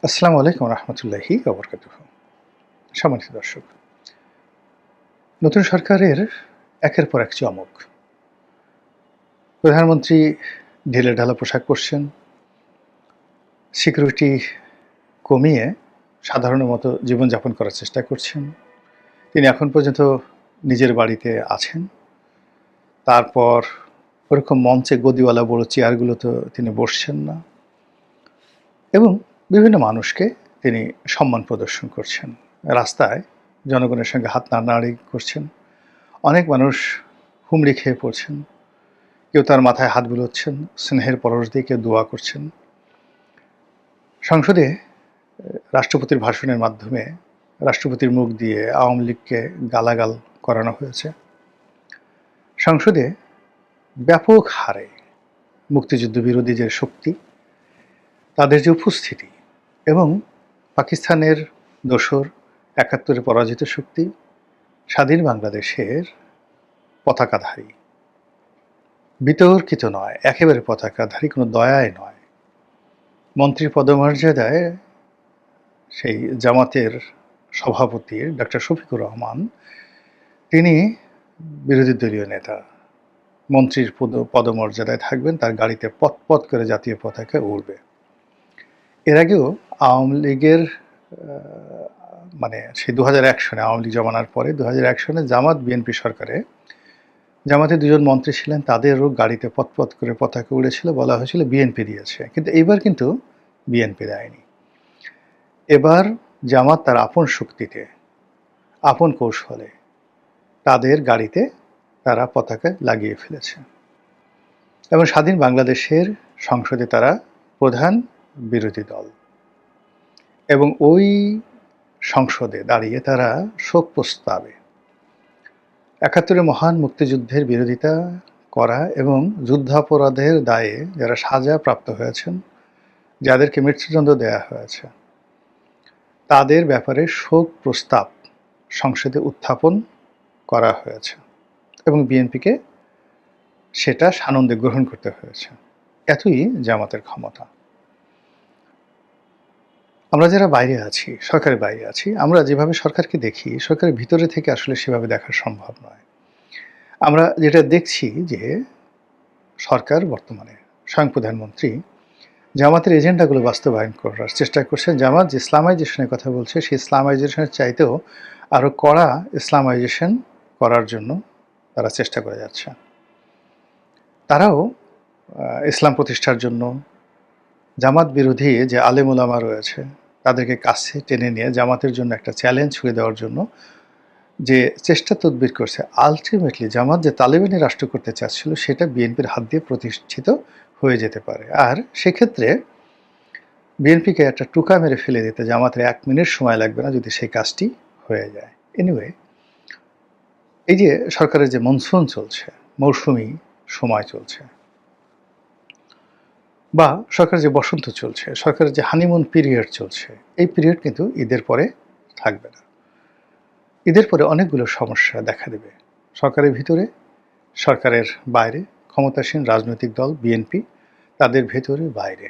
আসসালামু আলাইকুম রহমতুল্লাহি ওবরকাতুহ। সম্মানিত দর্শক, নতুন সরকারের একের পর এক চমক। প্রধানমন্ত্রী ঢিলেঢালা পোশাক পরছেন, সিকিউরিটি কমিয়ে সাধারণের মতো জীবনযাপন করার চেষ্টা করছেন। তিনি এখন পর্যন্ত নিজের বাড়িতে আছেন। তারপর ওরকম মঞ্চে গদিওয়ালা বড় চেয়ারগুলোতে তিনি বসছেন না এবং বিভিন্ন মানুষকে তিনি সম্মান প্রদর্শন করছেন। রাস্তায় জনগণের সঙ্গে হাত নাড়ানাড়ি করছেন। অনেক মানুষ হুমড়ি খেয়ে পড়ছেন। কেউ তার মাথায় হাত বুলোচ্ছেন, স্নেহের পরশ দিয়ে কেউ দোয়া করছেন। সংসদে রাষ্ট্রপতির ভাষণের মাধ্যমে রাষ্ট্রপতির মুখ দিয়ে আওয়ামী লীগকে গালাগাল করানো হয়েছে। সংসদে ব্যাপক হারে মুক্তিযুদ্ধ বিরোধী যে শক্তি, তাদের যে উপস্থিতি এবং পাকিস্তানের দোসর ৭১-এ পরাজিত শক্তি, স্বাধীন বাংলাদেশের পতাকাধারী, বিতর্কিত নয়, একেবারে পতাকাধারী, কোনো দয়ায় নয়, মন্ত্রী পদমর্যাদায় সেই জামাতের সভাপতি ডক্টর শফিকুর রহমান, তিনি বিরোধী দলীয় নেতা, মন্ত্রীর পদমর্যাদায় থাকবেন, তার গাড়িতে পথ করে জাতীয় পতাকা উড়বে। এর আগেও আওয়ামী লীগের মানে সেই ২০০১ সনে আওয়ামী লীগ জমানার পরে ২০০১ সনে জামাত বিএনপি সরকারে জামাতে দুজন মন্ত্রী ছিলেন, তাদেরও গাড়িতে পথ করে পতাকা উড়েছিল, বলা হয়েছিল বিএনপি দিয়েছে। কিন্তু এইবার কিন্তু বিএনপি দেয়নি। এবার জামাত তার আপন শক্তিতে, আপন কৌশলে তাদের গাড়িতে তারা পতাকা লাগিয়ে ফেলেছে এবং স্বাধীন বাংলাদেশের সংসদে তারা প্রধান বিরোধী দল এবং ওই সংসদে দাঁড়িয়ে তারা শোক প্রস্তাবে ৭১-এর মহান মুক্তিযুদ্ধের বিরোধিতা করা এবং যুদ্ধাপরাধের দায়ে যারা সাজা প্রাপ্ত হয়েছেন, যাদেরকে মৃত্যুদণ্ড দেয়া হয়েছে, তাদের ব্যাপারে শোক প্রস্তাব সংসদে উত্থাপন করা হয়েছে এবং বিএনপিকে সেটা সানন্দে গ্রহণ করতে হয়েছে। এতই জামাতের ক্ষমতা। আমরা যারা বাইরে আছি, সরকারের বাইরে আছি, আমরা যেভাবে সরকারকে দেখি, সরকারের ভিতরে থেকে আসলে সেভাবে দেখা সম্ভব নয়। আমরা যেটা দেখছি যে সরকার বর্তমানে স্বয়ং প্রধানমন্ত্রী জামাতের এজেন্ডাগুলো বাস্তবায়ন করার চেষ্টা করছেন। জামাত যে ইসলামাইজেশনের কথা বলছে, সেই ইসলামাইজেশনের চাইতেও আরও কড়া ইসলামাইজেশন করার জন্য তারা চেষ্টা করে যাচ্ছে। তারাও ইসলাম প্রতিষ্ঠার জন্য জামাত বিরোধী যে আলেম ওলামা রয়েছে, তাদেরকে কাছে টেনে নিয়ে জামাতের জন্য একটা চ্যালেঞ্জ ছুঁড়ে দেওয়ার জন্য যে চেষ্টা তদবির করছে, আলটিমেটলি জামাত যে তালেবানি রাষ্ট্র করতে চাচ্ছিল, সেটা বিএনপির হাত দিয়ে প্রতিষ্ঠিত হয়ে যেতে পারে। আর সেক্ষেত্রে বিএনপিকে একটা টুকা মেরে ফেলে দিতে জামাতের ১ মিনিট সময় লাগবে না যদি সেই কাজটি হয়ে যায়। এনিওয়ে, এই যে সরকারের যে মনসুন চলছে, মৌসুমি সময় চলছে, বা সরকারের যে বসন্ত চলছে, সরকারের যে হানিমুন পিরিয়ড চলছে, এই পিরিয়ড কিন্তু ঈদের পরে থাকবে না। ঈদের পরে অনেকগুলো সমস্যা দেখা দেবে সরকারের ভিতরে, সরকারের বাইরে, ক্ষমতাসীন রাজনৈতিক দল বিএনপি, তাদের ভেতরে বাইরে।